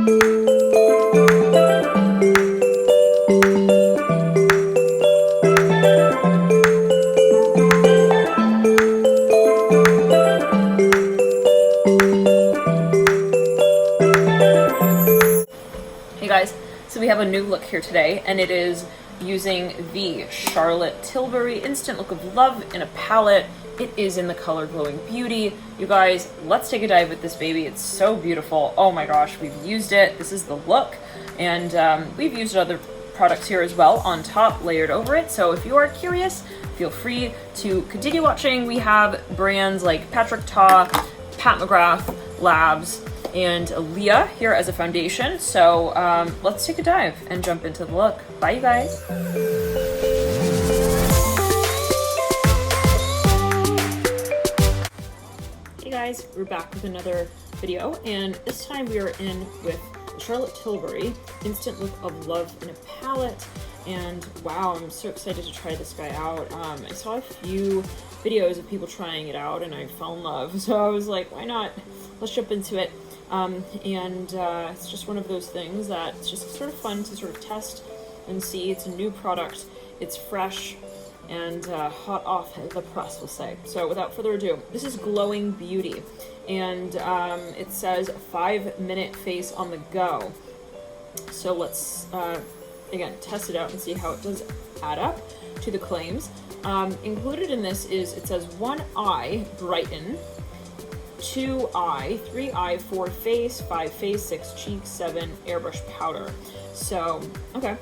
Hey guys, so we have a new look here today, and it is using the Charlotte Tilbury Instant Look of Love in a palette. It is in the color Glowing Beauty. You guys, let's take a dive with this baby. It's so beautiful. Oh my gosh, we've used it. This is the look, and we've used other products here as well on top, layered over it. So if you are curious, feel free to continue watching. We have brands like Patrick Ta, Pat McGrath, Labs, and Aaliyah here as a foundation. So let's take a dive and jump into the look. Bye, you guys. Hey guys, we're back with another video, and this time we are in with the Charlotte Tilbury Instant Look of Love in a palette. And wow, I'm so excited to try this guy out. I saw a few videos of people trying it out and I fell in love, so I was like, why not? Let's jump into it. It's just one of those things that it's just sort of fun to sort of test and see. It's a new product, it's fresh, and hot off the press, we'll say. So without further ado, this is Glowing Beauty, and it says 5-minute face on the go. So let's again test it out and see how it does add up to the claims. Included in this is, it says 1 eye brighten, 2 eye, 3 eye, 4 face, 5 face, 6 cheeks, 7 airbrush powder. So okay,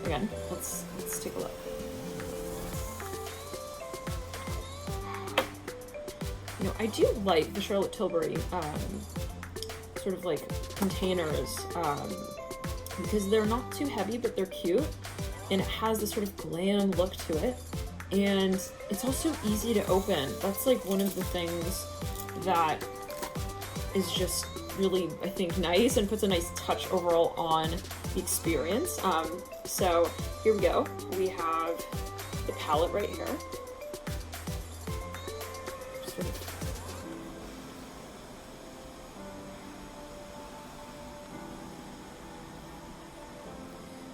again, let's take a look. You know, I do like the Charlotte Tilbury sort of like containers because they're not too heavy, but they're cute, and it has this sort of glam look to it, and it's also easy to open. That's like one of the things that is just really, I think, nice and puts a nice touch overall on the experience. So here we go. We have the palette right here.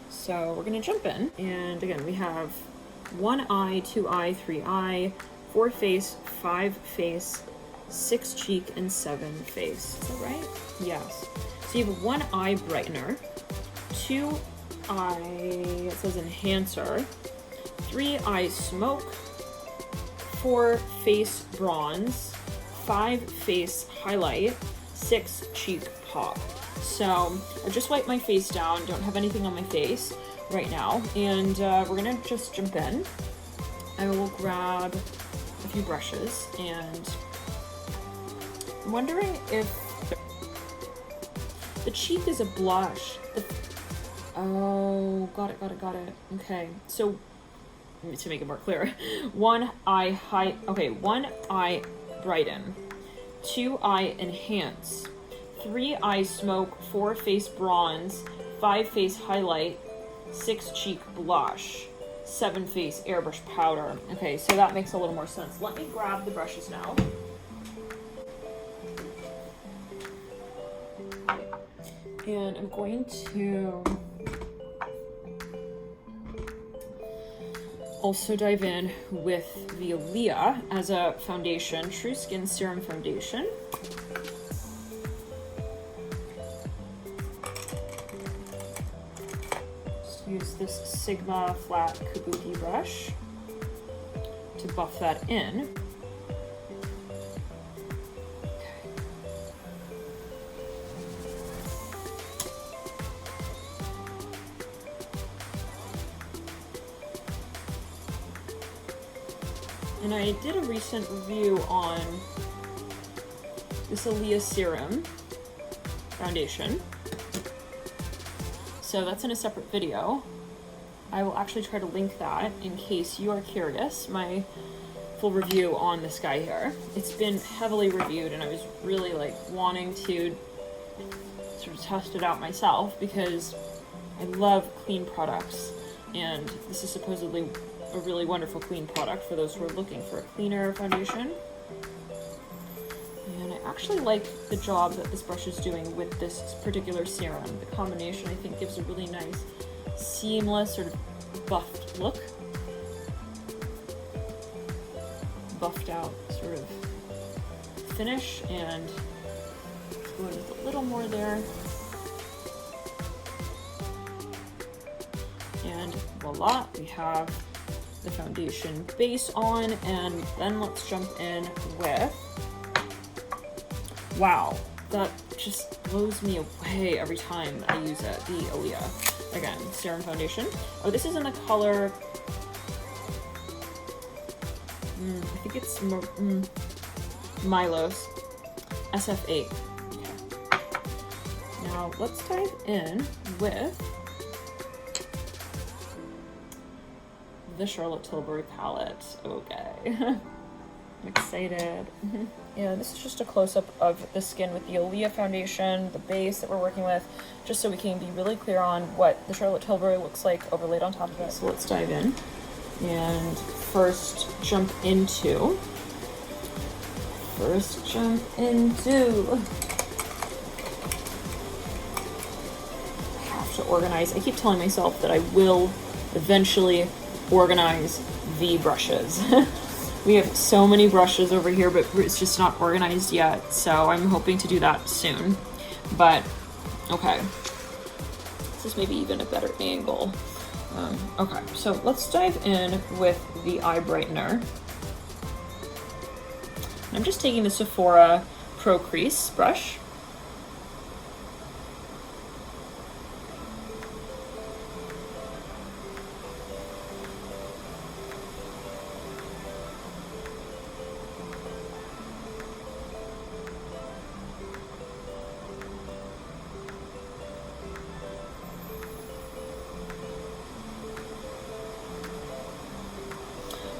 So we're gonna jump in, and again, we have 1 eye, 2 eye, 3 eye, 4 face, 5 face, 6 cheek, and 7 face. Is that right? Yes. So you have 1 eye brightener, 2 eye, it says enhancer, 3 eye smoke, 4 face bronze, 5 face highlight, 6 cheek pop. So I just wiped my face down, don't have anything on my face right now, and we're gonna just jump in. I will grab a few brushes, and I'm wondering if the cheek is a blush. Oh, got it. Okay, so to make it more clear, 1 eye okay, 1 eye brighten, 2 eye enhance, 3 eye smoke, 4 face bronze, 5 face highlight, 6 cheek blush, 7 face airbrush powder. Okay, so that makes a little more sense. Let me grab the brushes now. And I'm going to also dive in with the Aaliyah as a foundation, True Skin Serum Foundation. Just use this Sigma flat kabuki brush to buff that in. And I did a recent review on this Aaliyah Serum Foundation, so that's in a separate video. I will actually try to link that in case you are curious, my full review on this guy here. It's been heavily reviewed, and I was really like wanting to sort of test it out myself because I love clean products, and this is supposedly a really wonderful clean product for those who are looking for a cleaner foundation. And I actually like the job that this brush is doing with this particular serum. The combination, I think, gives a really nice, seamless, sort of buffed look. Buffed out sort of finish, and let's go in with a little more there. And voila, we have the foundation base on, and then let's jump in with, wow, that just blows me away every time I use it, the Aaliyah, again, serum foundation. Oh, this is in the color, I think it's Milos SF8. Okay. Now let's dive in with the Charlotte Tilbury palette. Okay. I'm excited. Yeah, this is just a close-up of the skin with the Aaliyah foundation, the base that we're working with, just so we can be really clear on what the Charlotte Tilbury looks like overlaid on top of it. So let's dive in and first jump into I have to organize. I keep telling myself that I will eventually organize the brushes. We have so many brushes over here, but it's just not organized yet, so I'm hoping to do that soon. But okay, this is maybe even a better angle. Okay, so let's dive in with the eye brightener. I'm just taking the Sephora Pro Crease brush.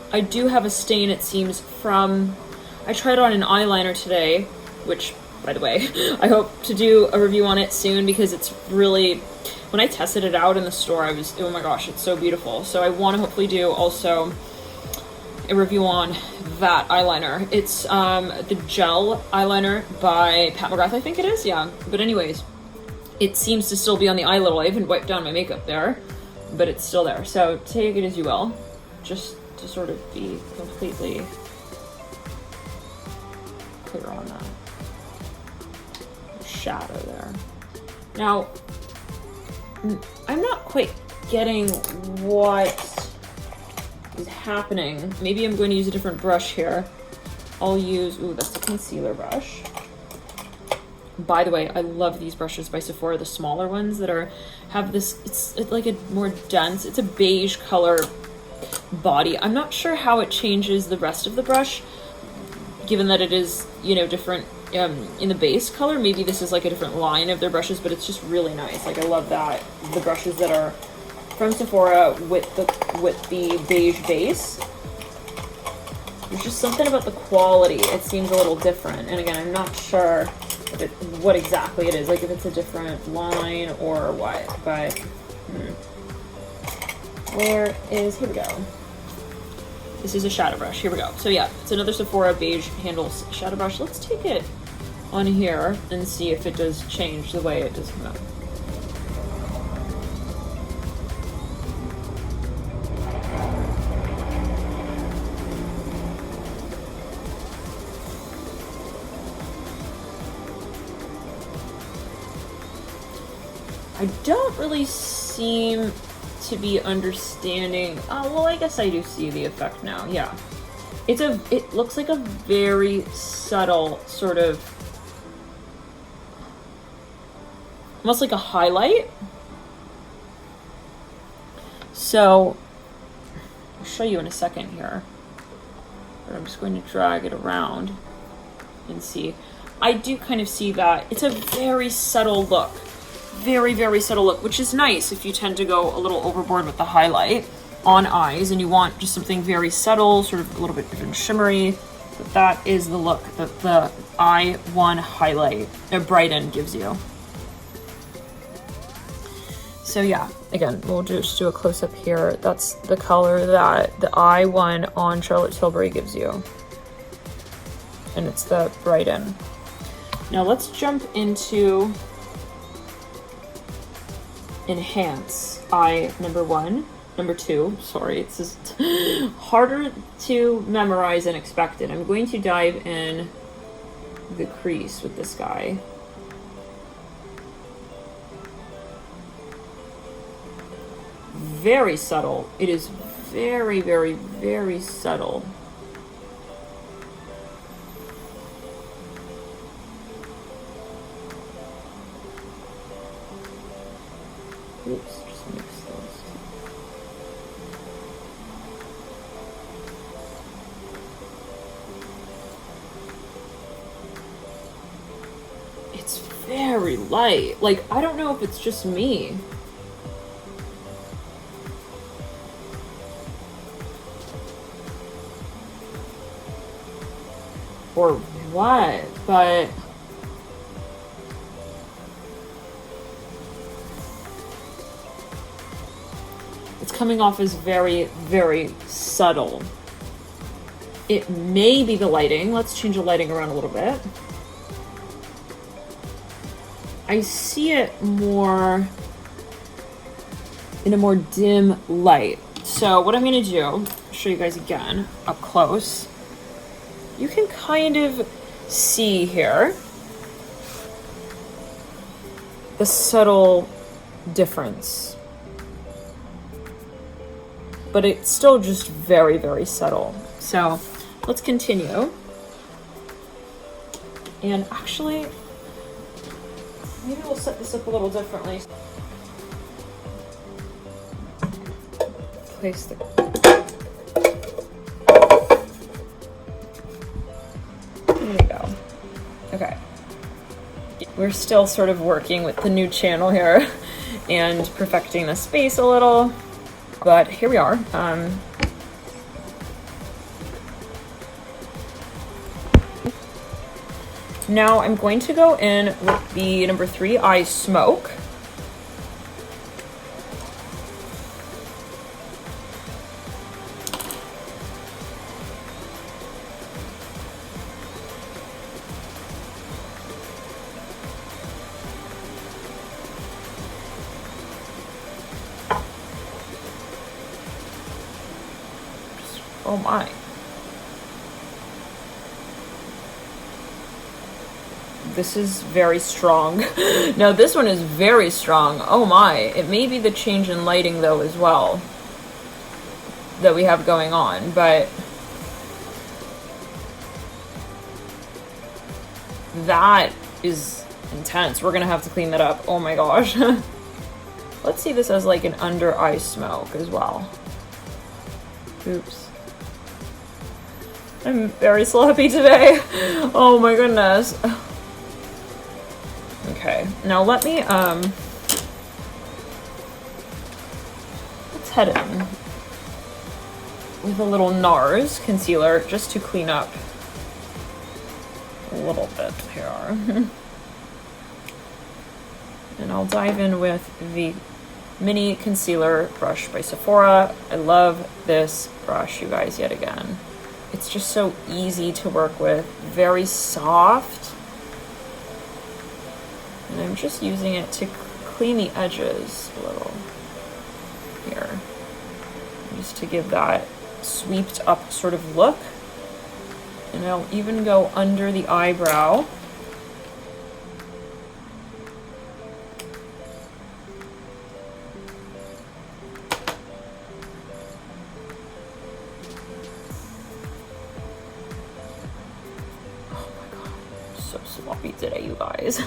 I do have a stain, it seems, from, I tried on an eyeliner today, which, by the way, I hope to do a review on it soon, because it's really, when I tested it out in the store, I was, oh my gosh, it's so beautiful. So I want to hopefully do also a review on that eyeliner. It's the gel eyeliner by Pat McGrath, I think it is, yeah. But anyways, it seems to still be on the eye level. I haven't wiped down my makeup there, but it's still there. So take it as you will, just to sort of be completely clear on that shadow there. Now, I'm not quite getting what is happening. Maybe I'm going to use a different brush here. I'll use, ooh, that's the concealer brush. By the way, I love these brushes by Sephora, the smaller ones that have this, it's like a more dense, it's a beige color body. I'm not sure how it changes the rest of the brush, given that it is, you know, different in the base color. Maybe this is like a different line of their brushes, but it's just really nice. Like, I love that the brushes that are from Sephora with the beige base, there's just something about the quality. It seems a little different. And again, I'm not sure what exactly it is, like if it's a different line or what, but where is, here we go. This is a shadow brush, here we go. So yeah, it's another Sephora beige handles shadow brush. Let's take it on here and see if it does change the way it does come out. I don't really seem to be understanding. Oh, well, I guess I do see the effect now. Yeah. It looks like a very subtle sort of, almost like a highlight. So I'll show you in a second here. But I'm just going to drag it around and see. I do kind of see that. It's a very subtle look. Very, very subtle look, which is nice if you tend to go a little overboard with the highlight on eyes and you want just something very subtle, sort of a little bit different shimmery. But that is the look that the Eye 1 highlight, Brighten, gives you. So yeah, again, we'll just do a close-up here. That's the color that the Eye 1 on Charlotte Tilbury gives you. And it's the Brighten. Now let's jump into Enhance Eye number 1. Number 2, sorry, it's just harder to memorize than expected. I'm going to dive in the crease with this guy. Very subtle. It is very, very, very subtle. Oops, just mix those. It's very light. Like, I don't know if it's just me. Or what, but it's coming off as very, very subtle. It may be the lighting. Let's change the lighting around a little bit. I see it more in a more dim light. So what I'm gonna do, I'll show you guys again up close. You can kind of see here the subtle difference, but it's still just very, very subtle. So let's continue. And actually, maybe we'll set this up a little differently. Place the There we go. Okay. We're still sort of working with the new channel here and perfecting the space a little, but here we are. Now I'm going to go in with the number 3 eye smoke. Oh my. This is very strong. Now this one is very strong. Oh my. It may be the change in lighting though as well that we have going on, but that is intense. We're gonna have to clean that up. Oh my gosh. Let's see this as like an under eye smoke as well. Oops. I'm very sloppy today. Oh my goodness. Okay, now let me, let's head in with a little NARS concealer just to clean up a little bit here. And I'll dive in with the mini concealer brush by Sephora. I love this brush, you guys, yet again. It's just so easy to work with, very soft. And I'm just using it to clean the edges a little here. Just to give that sweeped up sort of look. And I'll even go under the eyebrow. So sloppy today, you guys.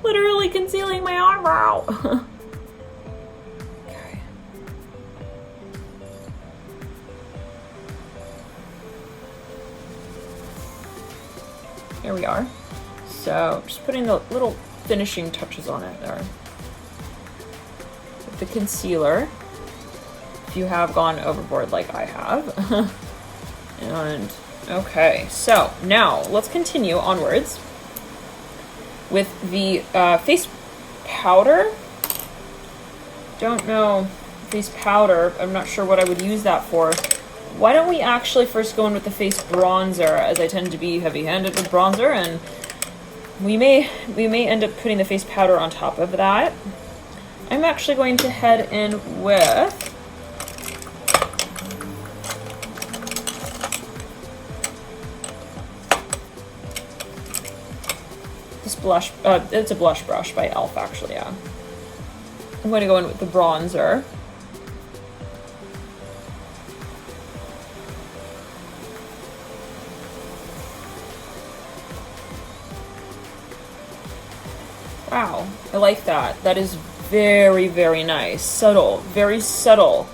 Literally concealing my eyebrow. Okay. Here we are. So just putting the little finishing touches on it there. With the concealer, if you have gone overboard like I have. And okay, so now let's continue onwards with the face powder. Don't know, face powder, I'm not sure what I would use that for. Why don't we actually first go in with the face bronzer, as I tend to be heavy-handed with bronzer, and we may end up putting the face powder on top of that. I'm actually going to head in with this blush. It's a blush brush by e.l.f. actually, yeah. I'm going to go in with the bronzer. Wow, I like that. That is very, very nice. Subtle, very subtle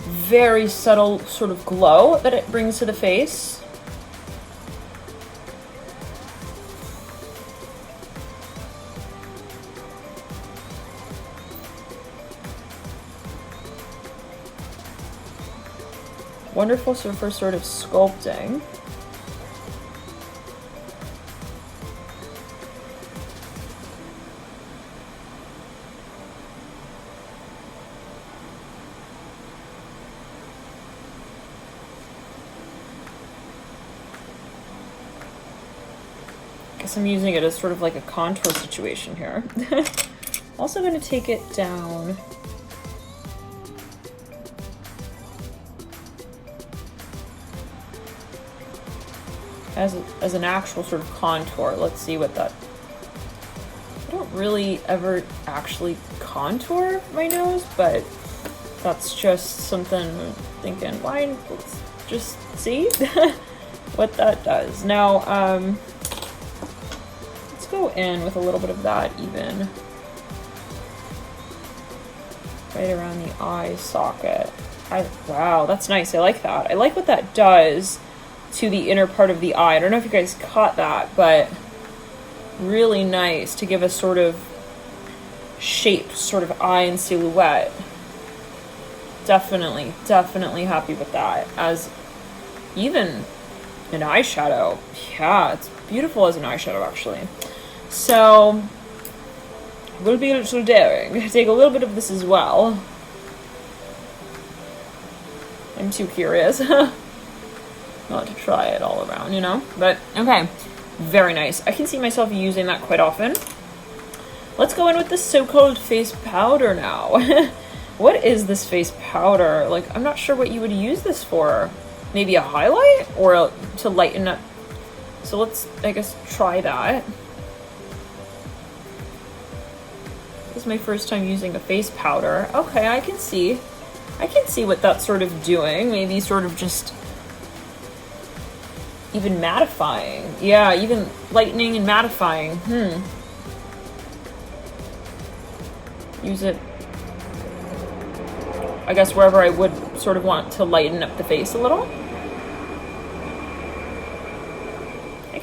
sort of glow that it brings to the face. Wonderful for sort of sculpting. Guess I'm using it as sort of like a contour situation here. Also going to take it down as an actual sort of contour. Let's see what that... I don't really ever actually contour my nose, but that's just something I'm thinking, why, let's just see what that does. Now, let's go in with a little bit of that even right around the eye socket. Wow, that's nice. I like that. I like what that does to the inner part of the eye. I don't know if you guys caught that, but really nice to give a sort of shape, sort of eye and silhouette. Definitely happy with that. As even an eyeshadow. Yeah, it's beautiful as an eyeshadow actually. So we'll be a little daring. Take a little bit of this as well. I'm too curious not to try it all around, you know? But, okay. Very nice. I can see myself using that quite often. Let's go in with the so-called face powder now. What is this face powder? Like, I'm not sure what you would use this for. Maybe a highlight? Or to lighten up? So let's, I guess, try that. This is my first time using a face powder. Okay, I can see what that's sort of doing. Maybe sort of just even mattifying. Yeah, even lightening and mattifying. Use it, I guess, wherever I would sort of want to lighten up the face a little. I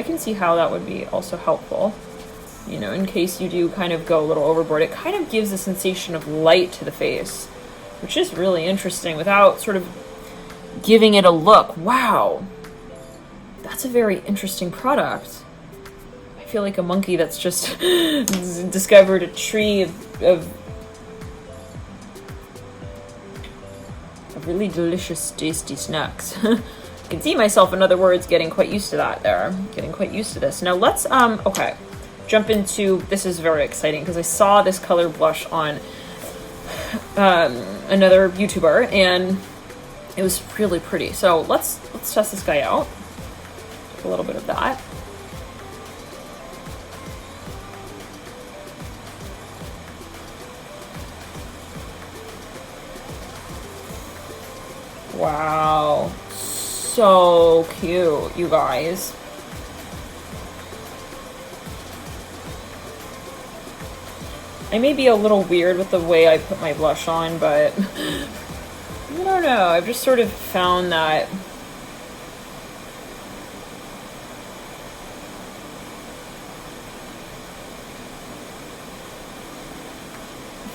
can see how that would be also helpful. You know, in case you do kind of go a little overboard. It kind of gives a sensation of light to the face, which is really interesting without sort of giving it a look. Wow. That's a very interesting product. I feel like a monkey that's just discovered a tree of really delicious, tasty snacks. I can see myself, in other words, getting quite used to that there. Getting quite used to this. Now let's, okay, jump into, this is very exciting because I saw this color blush on another YouTuber and it was really pretty. So let's test this guy out. A little bit of that. Wow, so cute, you guys. I may be a little weird with the way I put my blush on, but I don't know. I've just sort of found that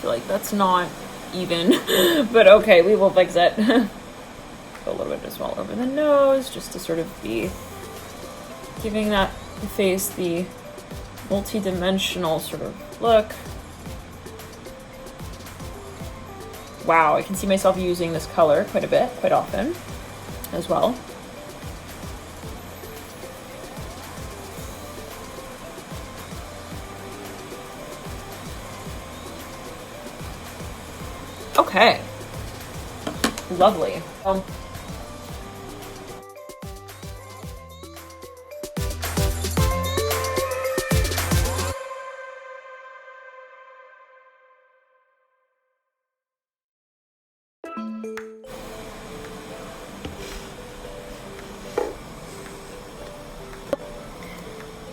like that's not even, but okay, we will fix it. Go a little bit as well over the nose, just to sort of be giving that face the multi-dimensional sort of look. Wow, I can see myself using this color quite a bit, quite often as well. Okay. Lovely.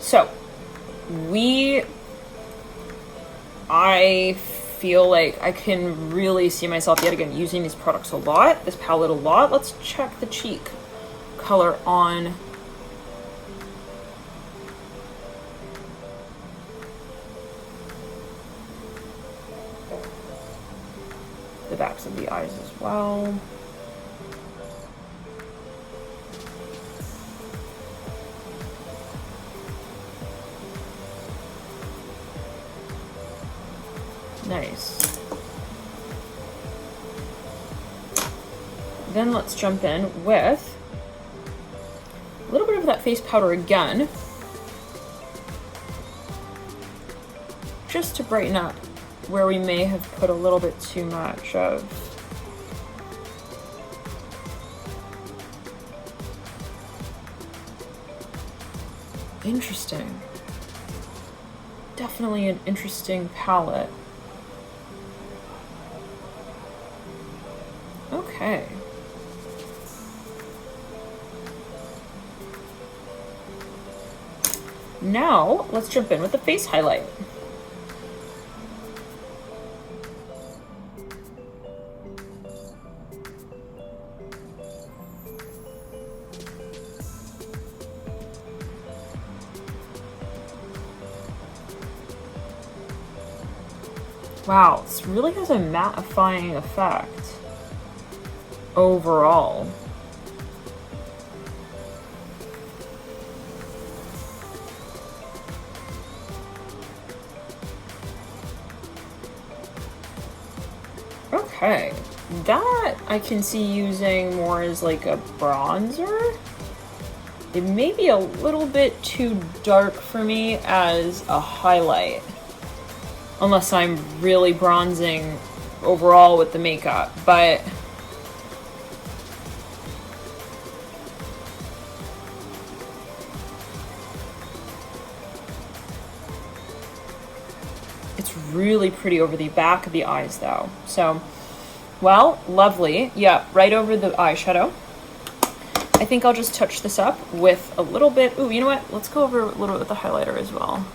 So, I feel like I can really see myself yet again using these products a lot, this palette a lot. Let's check the cheek color on the backs of the eyes as well. Nice. Then let's jump in with a little bit of that face powder again, just to brighten up where we may have put a little bit too much of. Interesting. Definitely an interesting palette. Okay. Now, let's jump in with the face highlight. Wow, this really has a mattifying effect overall. Okay, that I can see using more as like a bronzer. It may be a little bit too dark for me as a highlight, unless I'm really bronzing overall with the makeup, but it's really pretty over the back of the eyes though. So, well, lovely. Yeah, right over the eyeshadow. I think I'll just touch this up with a little bit. Ooh, you know what? Let's go over a little bit with the highlighter as well.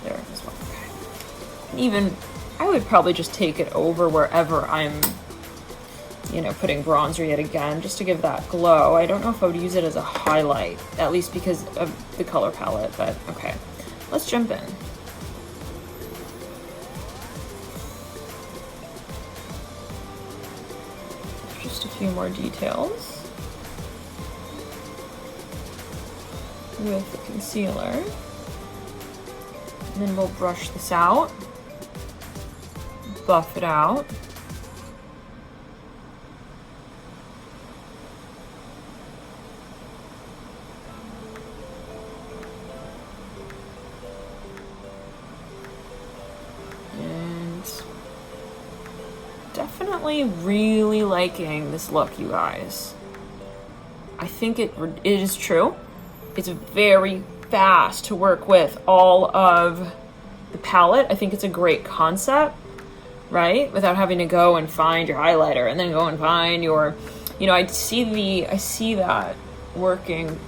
There, this one. Okay. Even, I would probably just take it over wherever I'm, you know, putting bronzer yet again, just to give that glow. I don't know if I would use it as a highlight, at least because of the color palette, but okay. Let's jump in. Just a few more details with the concealer. And then we'll brush this out, buff it out. Definitely really liking this look, you guys. I think it is true. It's very fast to work with all of the palette. I think it's a great concept, right? Without having to go and find your highlighter and then go and find your, you know, I see that working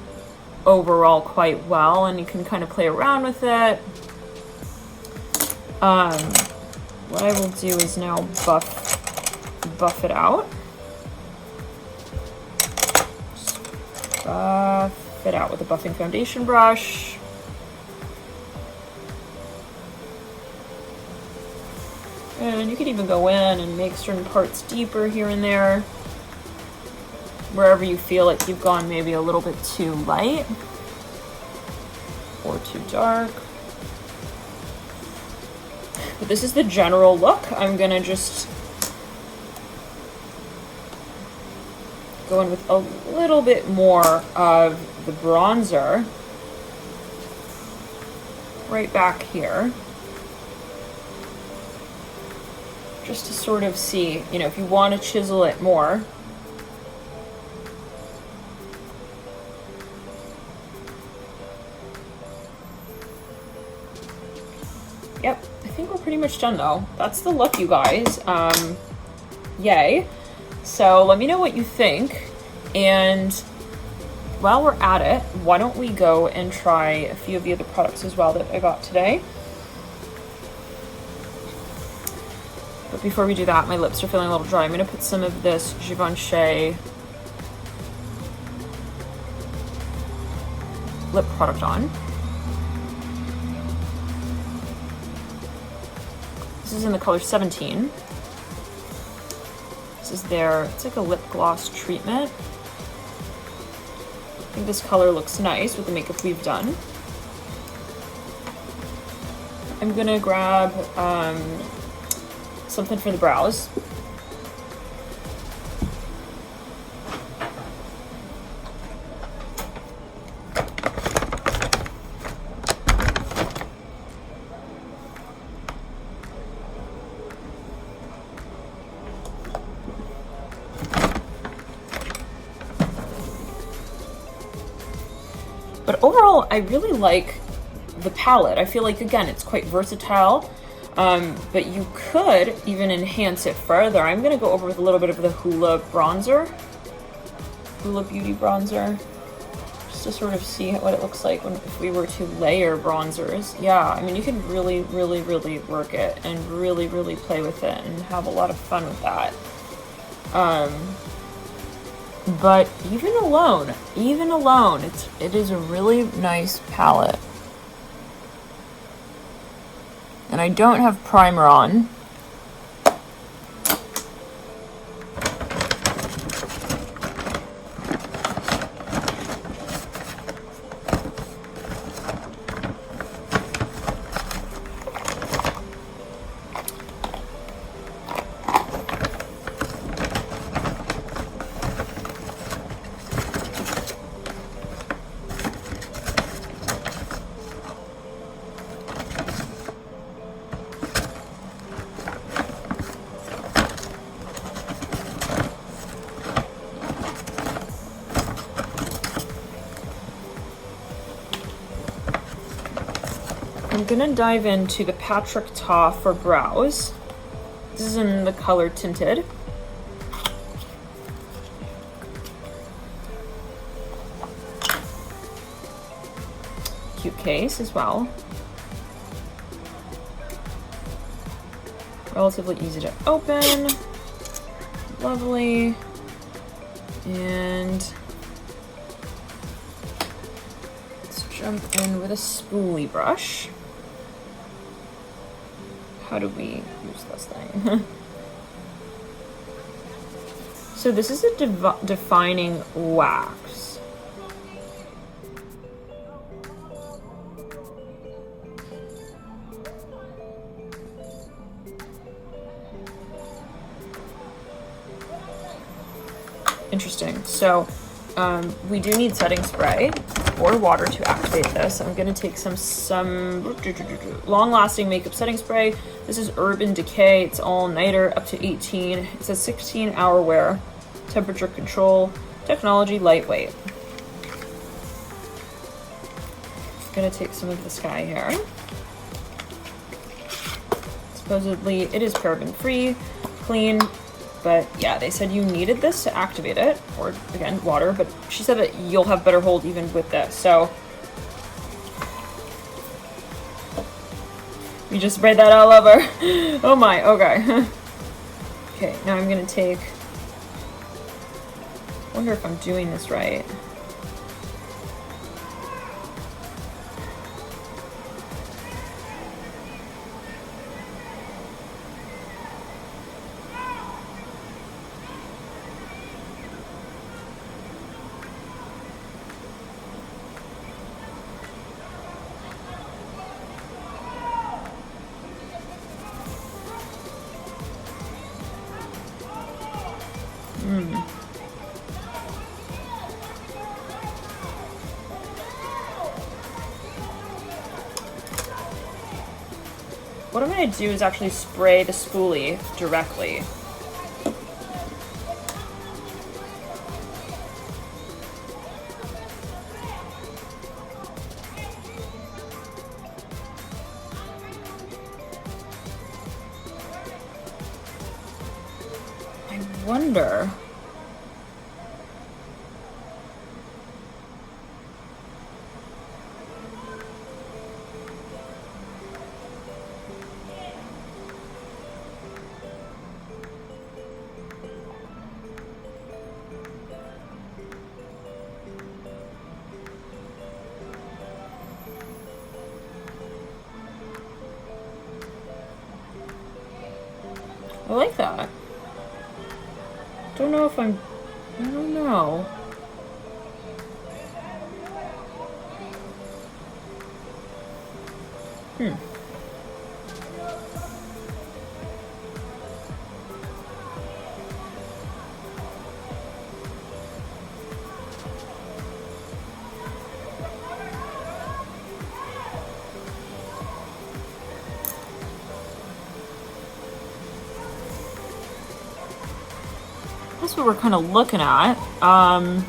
overall quite well, and you can kind of play around with it. What I will do is now buff it out. Just buff it out with a buffing foundation brush. And you could even go in and make certain parts deeper here and there, wherever you feel like you've gone maybe a little bit too light or too dark. But this is the general look. I'm gonna just go in with a little bit more of the bronzer right back here. just to sort of see, you know, if you want to chisel it more. Yep, I think we're pretty much done though. That's the look, you guys. Yay. So let me know what you think. And while we're at it, why don't we go and try a few of the other products as well that I got today. But before we do that, my lips are feeling a little dry. I'm gonna put some of this Givenchy lip product on. This is in the color 17. This is it's like a lip gloss treatment. I think this color looks nice with the makeup we've done. I'm gonna grab something for the brows. But overall, I really like the palette. I feel like, again, it's quite versatile, but you could even enhance it further. I'm going to go over with a little bit of the Hoola bronzer, Hoola Beauty bronzer, just to sort of see what it looks like if we were to layer bronzers. Yeah, I mean, you can really, really, really work it and really, really play with it and have a lot of fun with that. But even alone, it is a really nice palette. And I don't have primer on. I'm gonna dive into the Patrick Ta for brows. This is in the color Tinted. Cute case as well. Relatively easy to open. Lovely. And let's jump in with a spoolie brush. How do we use this thing? So this is a defining wax. Interesting. So we do need setting spray or water to activate this. I'm gonna take some long-lasting makeup setting spray. This is Urban Decay. It's all-nighter, up to 18. It says 16-hour wear, temperature control, technology lightweight. Gonna take some of this guy here. Supposedly it is paraben-free, clean. But yeah, they said you needed this to activate it, or again, water, but she said that you'll have better hold even with this. So we just sprayed that all over. Oh my, okay. Okay, now I'm gonna take, I wonder if I'm doing this right. what I'm going to do is actually spray the spoolie directly. I wonder... I like that. Don't know if I don't know. That's what we're kind of looking at. I'm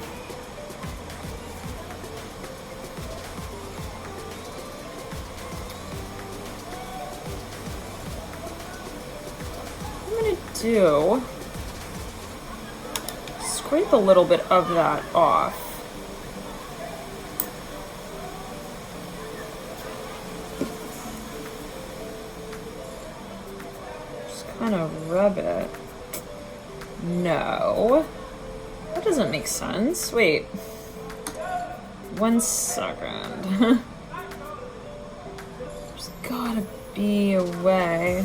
gonna do scrape a little bit of that off. Just kind of rub it. No, that doesn't make sense. Wait, 1 second. There's gotta be a way.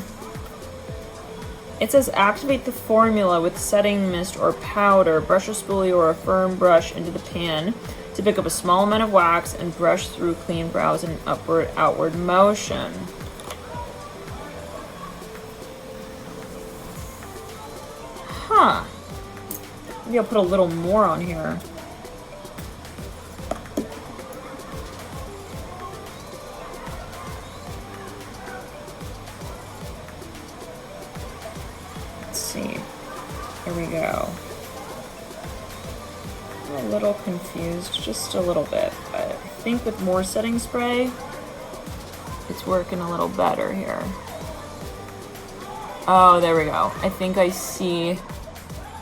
It says activate the formula with setting mist or powder. Brush a spoolie or a firm brush into the pan to pick up a small amount of wax and brush through clean brows in an upward-outward motion. Huh. Maybe I'll put a little more on here. Let's see. Here we go. I'm a little confused, just a little bit, but I think with more setting spray, it's working a little better here. Oh, there we go. I think I see,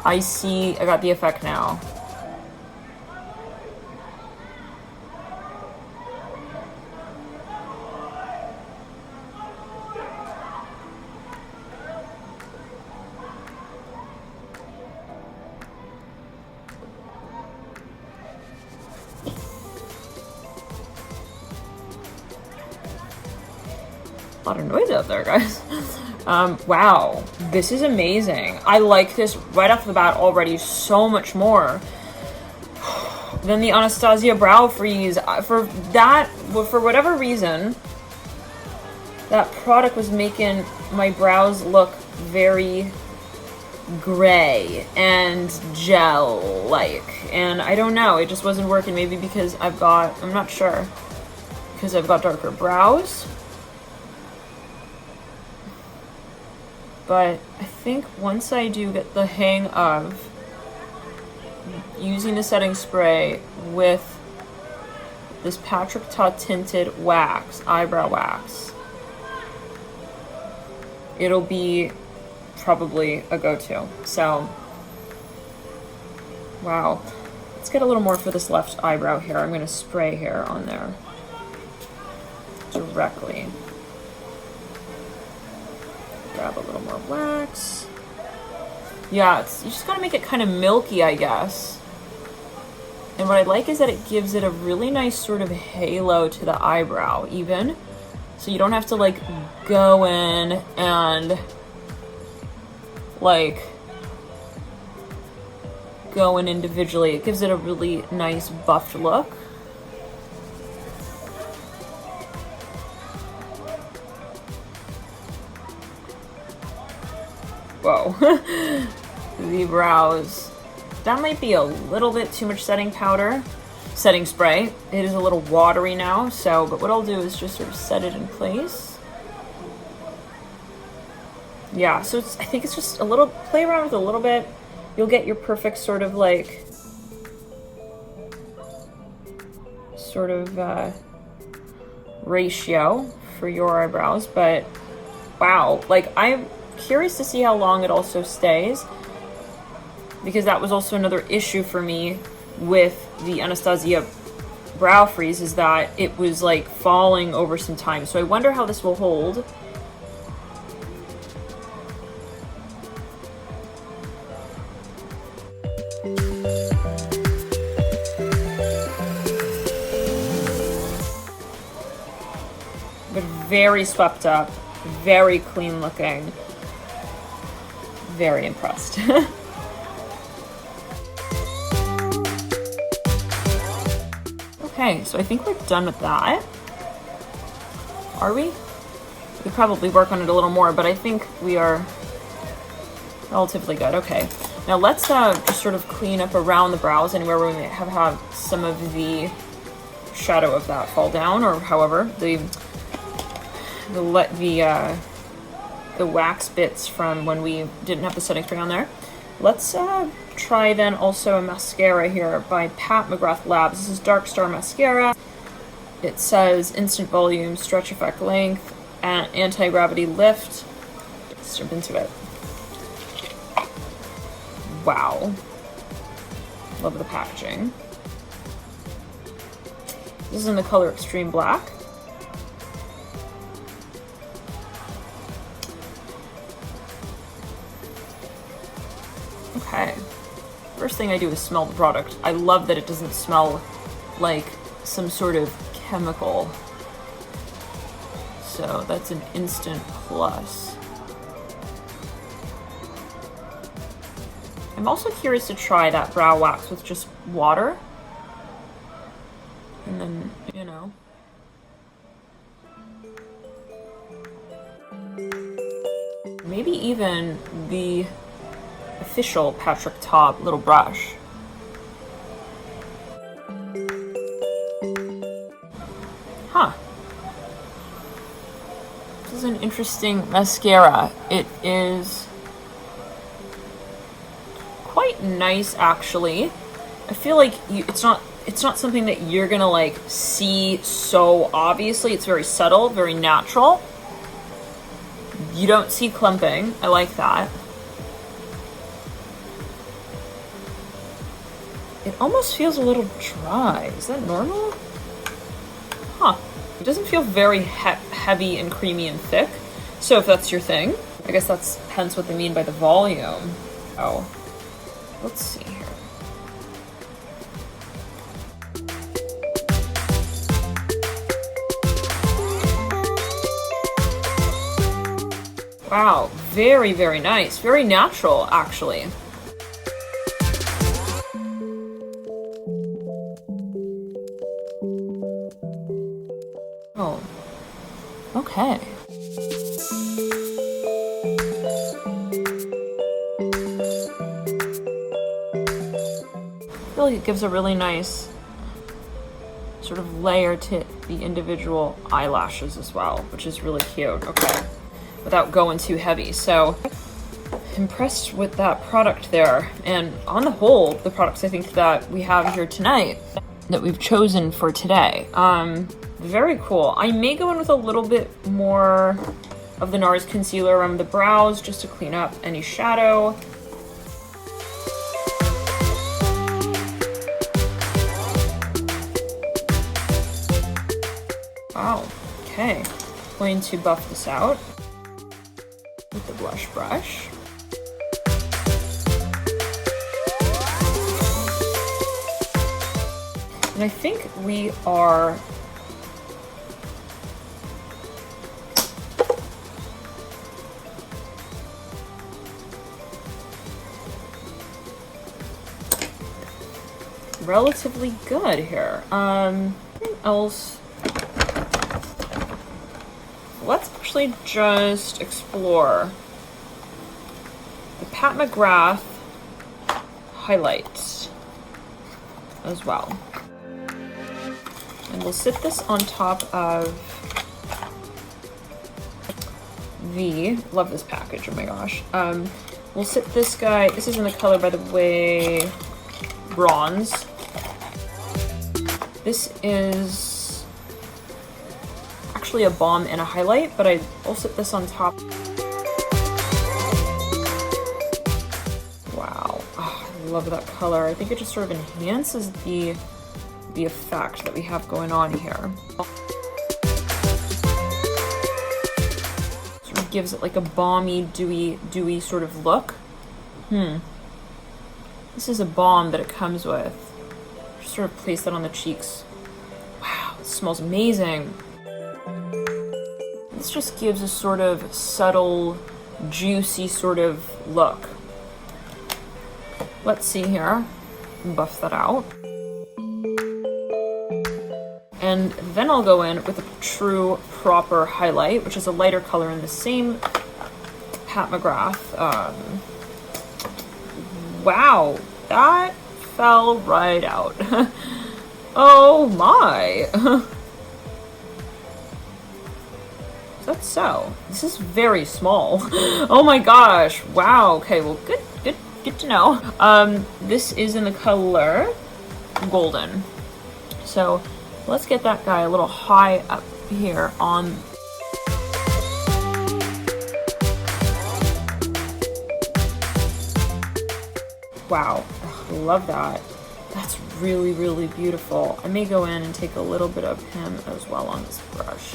I got the effect now. A lot of noise out there, guys. Wow, this is amazing. I like this right off the bat already so much more than the Anastasia Brow Freeze. For whatever reason, that product was making my brows look very gray and gel-like. And I don't know, it just wasn't working. Maybe because I'm not sure, because I've got darker brows. But I think once I do get the hang of using the setting spray with this Patrick Ta tinted wax, eyebrow wax, it'll be probably a go-to. So, wow. Let's get a little more for this left eyebrow here. I'm going to spray here on there directly. Grab a little more wax. Yeah, you just gotta make it kind of milky, I guess. And what I like is that it gives it a really nice sort of halo to the eyebrow, even. So you don't have to, like, go in and, like, go in individually. It gives it a really nice buffed look. Whoa. The brows. That might be a little bit too much setting spray. It is a little watery now, but what I'll do is just sort of set it in place. Yeah, so I think it's just a little, play around with it a little bit. You'll get your perfect sort of like, ratio for your eyebrows, but wow, like I'm curious to see how long it also stays, because that was also another issue for me with the Anastasia brow freeze, is that it was like falling over some time. So I wonder how this will hold. But very swept up, very clean looking. Very impressed. Okay, so I think we're done with that. Are we? We could probably work on it a little more, but I think we are relatively good. Okay, now let's just sort of clean up around the brows, anywhere where we may have had some of the shadow of that fall down, or however, the wax bits from when we didn't have the setting spray on there. Let's try then also a mascara here by McGrath Labs. This is Dark Star Mascara. It says instant volume, stretch effect length, and anti-gravity lift. Let's jump into it. Wow. Love the packaging. This is in the color Extreme Black. Okay. First thing I do is smell the product. I love that it doesn't smell like some sort of chemical. So that's an instant plus. I'm also curious to try that brow wax with just water. And then, you know. Maybe even the official Patrick Ta little brush. Huh. This is an interesting mascara. It is quite nice, actually. I feel like it's not something that you're gonna like see so obviously. It's very subtle, very natural. You don't see clumping. I like that. It almost feels a little dry. Is that normal? Huh. It doesn't feel very heavy and creamy and thick. So if that's your thing, I guess that's hence what they mean by the volume. Oh, let's see here. Wow, very, very nice. Very natural, actually. Oh, okay. I feel like it gives a really nice sort of layer to the individual eyelashes as well, which is really cute. Okay, without going too heavy. So impressed with that product there. And on the whole, the products I think that we have here tonight that we've chosen for today. Very cool. I may go in with a little bit more of the NARS concealer around the brows just to clean up any shadow. Wow, okay. Going to buff this out with the blush brush. And I think we are relatively good here. Anything else? Let's actually just explore the Pat McGrath highlights as well. And we'll sit this on top of love this package, oh my gosh. We'll sit this guy, this is in the color, by the way, bronze. This is actually a balm and a highlight, but I'll sit this on top. Wow, oh, I love that color. I think it just sort of enhances the effect that we have going on here. Sort of gives it like a balmy, dewy sort of look. This is a balm that it comes with. Just sort of place that on the cheeks. Wow, it smells amazing. This just gives a sort of subtle, juicy sort of look. Let's see here. Buff that out. And then I'll go in with a true proper highlight, which is a lighter color in the same Pat McGrath. Wow, that fell right out. Oh my. Is that so? This is very small. Oh my gosh. Wow. Okay, well, good to know. This is in the color golden. So let's get that guy a little high up here on. Wow, I love that. That's really, really beautiful. I may go in and take a little bit of him as well on this brush.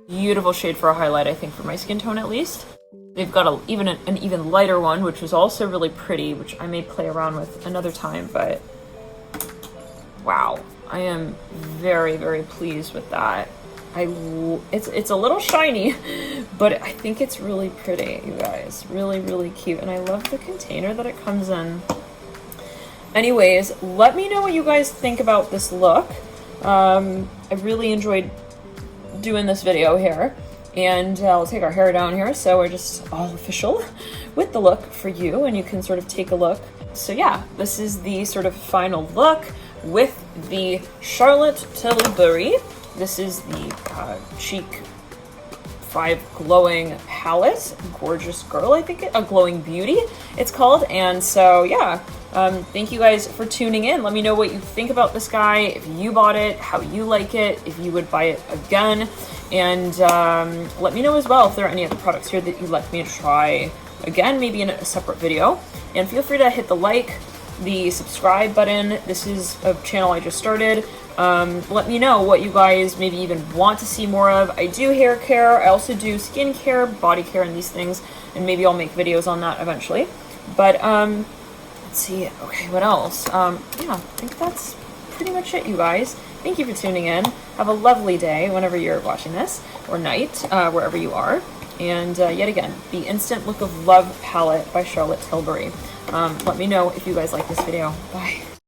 Beautiful shade for a highlight, I think, for my skin tone at least. They've got an even lighter one, which was also really pretty, which I may play around with another time, but wow, I am very, very pleased with that. It's a little shiny, but I think it's really pretty, you guys. Really, really cute, and I love the container that it comes in. Anyways, let me know what you guys think about this look. I really enjoyed doing this video here, and I'll take our hair down here, so we're just all official with the look for you, and you can sort of take a look. So yeah, this is the sort of final look with the Charlotte Tilbury. This is the Cheek 5 Glowing Palette. Gorgeous Girl, I think a Glowing Beauty it's called. And so yeah, thank you guys for tuning in. Let me know what you think about this guy, if you bought it, how you like it, if you would buy it again. And let me know as well if there are any other products here that you'd like me to try again, maybe in a separate video. And feel free to hit the like, the subscribe button. This is a channel I just started. Let me know what you guys maybe even want to see more of. I do hair care, I also do skin care, body care, and these things, and maybe I'll make videos on that eventually. But let's see, okay, what else? Yeah, I think that's pretty much it, you guys. Thank you for tuning in. Have a lovely day whenever you're watching this, or night, wherever you are. And yet again, the Instant Look of Love palette by Charlotte Tilbury. Let me know if you guys like this video. Bye.